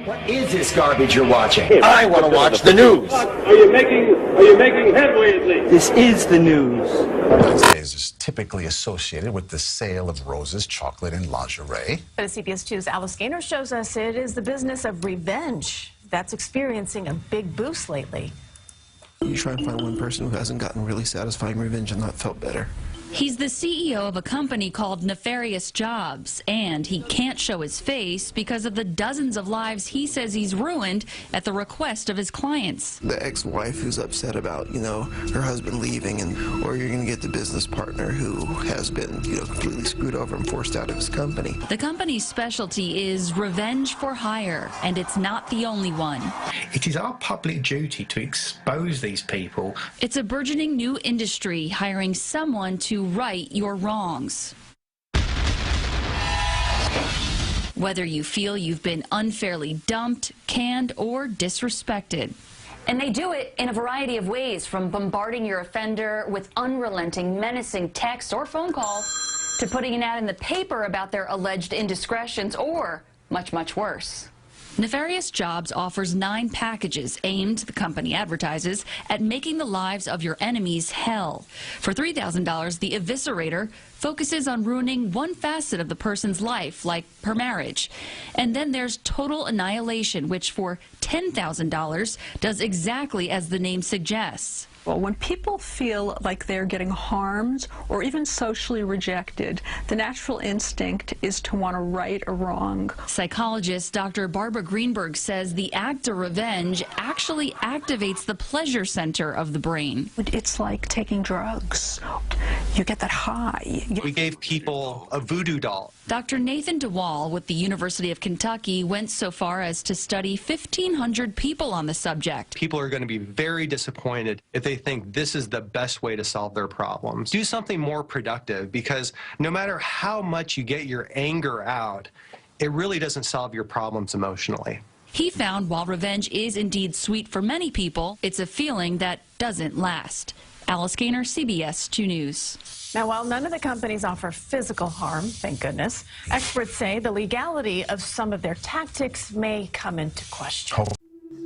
What is this garbage you're watching? I want to watch the news. Are you making headway at least? This is the news. Wednesdays is typically associated with the sale of roses, chocolate, and lingerie. But as CBS 2's Alice Gaynor shows us, it is the business of revenge that's experiencing a big boost lately. You try and find one person who hasn't gotten really satisfying revenge and not felt better. He's the CEO of a company called Nefarious Jobs, and he can't show his face because of the dozens of lives he says he's ruined at the request of his clients. The ex-wife who's upset about, her husband leaving, or you're going to get the business partner who has been, completely screwed over and forced out of his company. The company's specialty is revenge for hire, and it's not the only one. It is our public duty to expose these people. It's a burgeoning new industry, hiring someone to right your wrongs. Whether you feel you've been unfairly dumped, canned, or disrespected. And they do it in a variety of ways, from bombarding your offender with unrelenting, menacing texts or phone calls, to putting an ad in the paper about their alleged indiscretions, or much, much worse. Nefarious Jobs offers 9 packages aimed, the company advertises, at making the lives of your enemies hell. For $3,000, the eviscerator focuses on ruining one facet of the person's life, like her marriage. And then there's total annihilation, which for $10,000 does exactly as the name suggests. Well, when people feel like they're getting harmed or even socially rejected, the natural instinct is to want to right a wrong. Psychologist Dr. Barbara Greenberg says the act of revenge actually activates the pleasure center of the brain. It's like taking drugs. You get that high. We gave people a voodoo doll. Dr. Nathan DeWall with the University of Kentucky went so far as to study 1,500 people on the subject. People are going to be very disappointed if they think this is the best way to solve their problems. Do something more productive, because no matter how much you get your anger out, it really doesn't solve your problems emotionally. He found while revenge is indeed sweet for many people, it's a feeling that doesn't last. Alice Gaynor, CBS 2 News. Now, while none of the companies offer physical harm, thank goodness, experts say the legality of some of their tactics may come into question.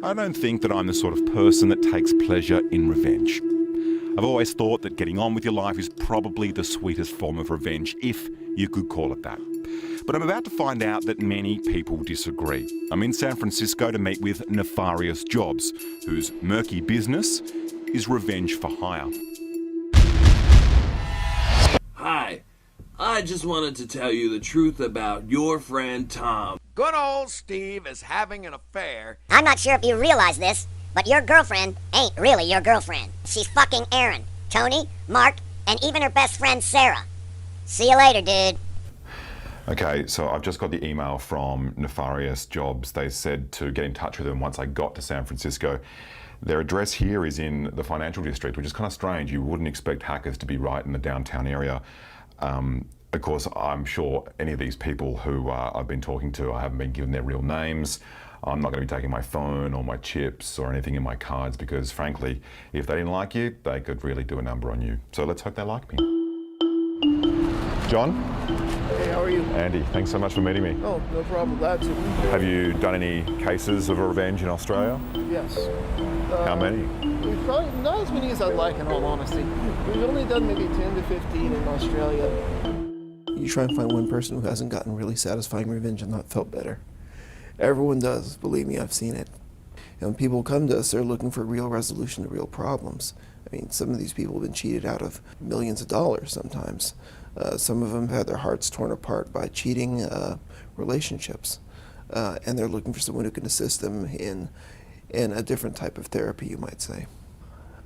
I don't think that I'm the sort of person that takes pleasure in revenge. I've always thought that getting on with your life is probably the sweetest form of revenge, if you could call it that. But I'm about to find out that many people disagree. I'm in San Francisco to meet with Nefarious Jobs, whose murky business is revenge for hire. Hi, I just wanted to tell you the truth about your friend Tom. Good old Steve is having an affair. I'm not sure if you realize this, but your girlfriend ain't really your girlfriend. She's fucking Aaron, Tony, Mark, and even her best friend Sarah. See you later, dude. Okay, so I've just got the email from Nefarious Jobs. They said to get in touch with them once I got to San Francisco. Their address here is in the financial district, which is kind of strange. You wouldn't expect hackers to be right in the downtown area. Of course, I'm sure any of these people who I've been talking to, I haven't been given their real names. I'm not going to be taking my phone or my chips or anything in my cards because, frankly, if they didn't like you, they could really do a number on you. So let's hope they like me. John? Hey, how are you? Andy, thanks so much for meeting me. Oh, no problem. Glad to. Have you done any cases of revenge in Australia? Yes. How many? We've probably not as many as I'd like, in all honesty. We've only done maybe 10 to 15 in Australia. You try and find one person who hasn't gotten really satisfying revenge and not felt better. Everyone does. Believe me, I've seen it. And when people come to us, they're looking for real resolution to real problems. I mean, some of these people have been cheated out of millions of dollars sometimes. Some of them have had their hearts torn apart by cheating relationships. And they're looking for someone who can assist them in a different type of therapy, you might say.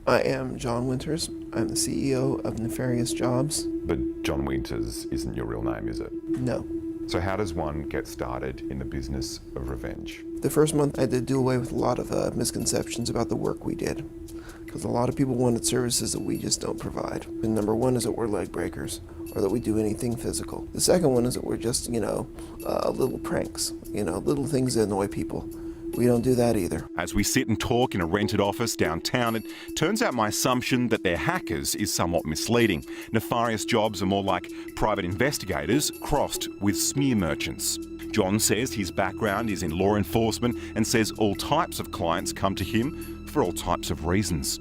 I am John Winters. I'm the CEO of Nefarious Jobs. But John Winters isn't your real name, is it? No. So how does one get started in the business of revenge? The first month I did do away with a lot of misconceptions about the work we did. Because a lot of people wanted services that we just don't provide. And number one is that we're leg breakers, or that we do anything physical. The second one is that we're just, little pranks, little things that annoy people. We don't do that either. As we sit and talk in a rented office downtown, it turns out my assumption that they're hackers is somewhat misleading. Nefarious Jobs are more like private investigators crossed with smear merchants. John says his background is in law enforcement and says all types of clients come to him for all types of reasons.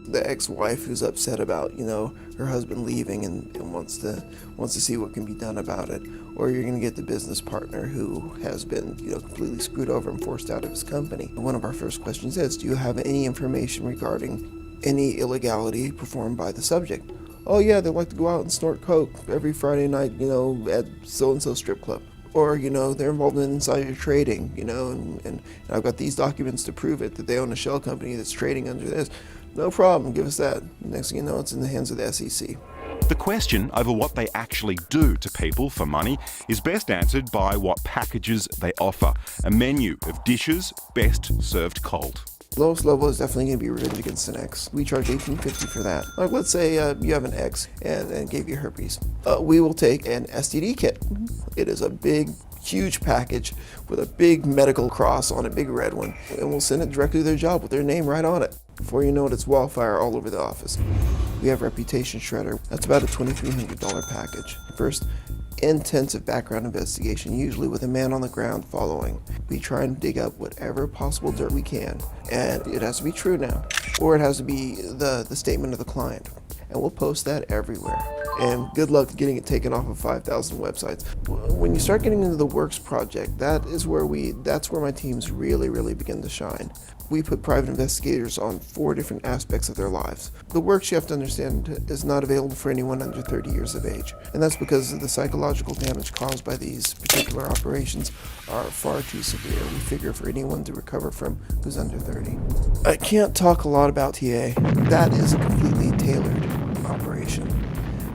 The ex-wife who's upset about, her husband leaving and wants to see what can be done about it. Or you're going to get the business partner who has been, completely screwed over and forced out of his company. One of our first questions is, do you have any information regarding any illegality performed by the subject? Oh yeah, they like to go out and snort coke every Friday night, at so-and-so strip club. Or, they're involved in insider trading, and I've got these documents to prove it, that they own a shell company that's trading under this. No problem, give us that. Next thing you know, it's in the hands of the SEC. The question over what they actually do to people for money is best answered by what packages they offer. A menu of dishes best served cold. Lowest level is definitely going to be revenge against an ex. We charge $18.50 for that. Like, let's say you have an ex and gave you herpes. We will take an STD kit. It is a big, huge package with a big medical cross on it, big red one, and we'll send it directly to their job with their name right on it. Before you know it, it's wildfire all over the office. We have Reputation Shredder. That's about a $2,300 package. First, intensive background investigation, usually with a man on the ground following. We try and dig up whatever possible dirt we can, and it has to be true now, or it has to be the statement of the client, and we'll post that everywhere. And good luck getting it taken off of 5,000 websites. When you start getting into the works project, that's where my teams really begin to shine. We put private investigators on 4 different aspects of their lives. The works, you have to understand, is not available for anyone under 30 years of age. And that's because the psychological damage caused by these particular operations are far too severe. We figure for anyone to recover from who's under 30. I can't talk a lot about TA. That is a completely tailored operation.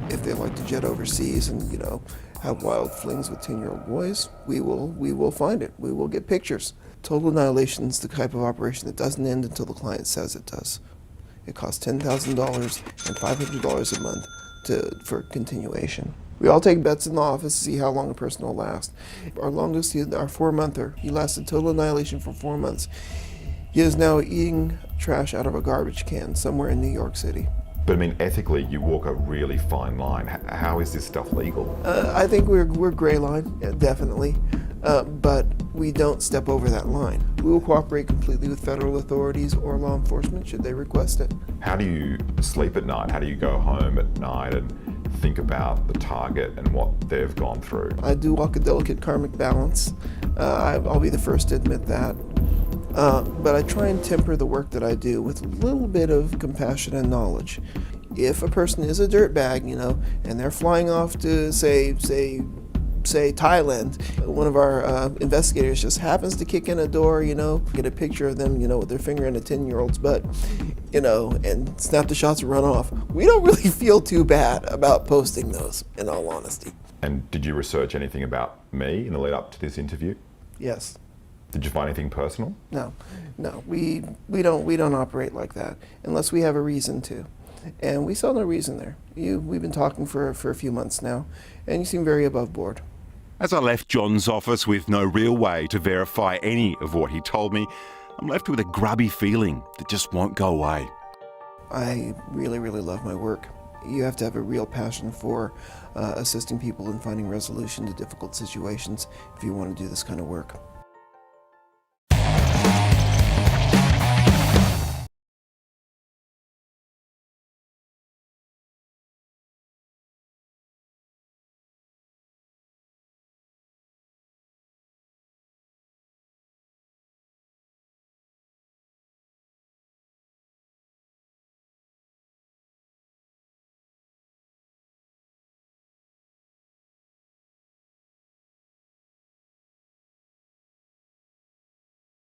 If they like to jet overseas and, have wild flings with 10-year-old boys, we will find it. We will get pictures. Total annihilation is the type of operation that doesn't end until the client says it does. It costs $10,000 and $500 a month for continuation. We all take bets in the office to see how long a person will last. Our longest, our 4-monther, he lasted total annihilation for 4 months. He is now eating trash out of a garbage can somewhere in New York City. But I mean, ethically, you walk a really fine line. How is this stuff legal? I think we're gray line, definitely. But we don't step over that line. We will cooperate completely with federal authorities or law enforcement should they request it. How do you sleep at night? How do you go home at night and think about the target and what they've gone through? I do walk a delicate karmic balance. I'll be the first to admit that. But I try and temper the work that I do with a little bit of compassion and knowledge. If a person is a dirtbag, and they're flying off to, say Thailand, one of our investigators just happens to kick in a door, get a picture of them, with their finger in a 10-year-old's butt, and snap the shots and run off. We don't really feel too bad about posting those, in all honesty. And did you research anything about me in the lead up to this interview? Yes. Did you find anything personal? No, we don't operate like that unless we have a reason to, and we saw no reason there. We've been talking for a few months now, and you seem very above board. As I left John's office with no real way to verify any of what he told me, I'm left with a grubby feeling that just won't go away. I really love my work. You have to have a real passion for assisting people in finding resolution to difficult situations if you want to do this kind of work.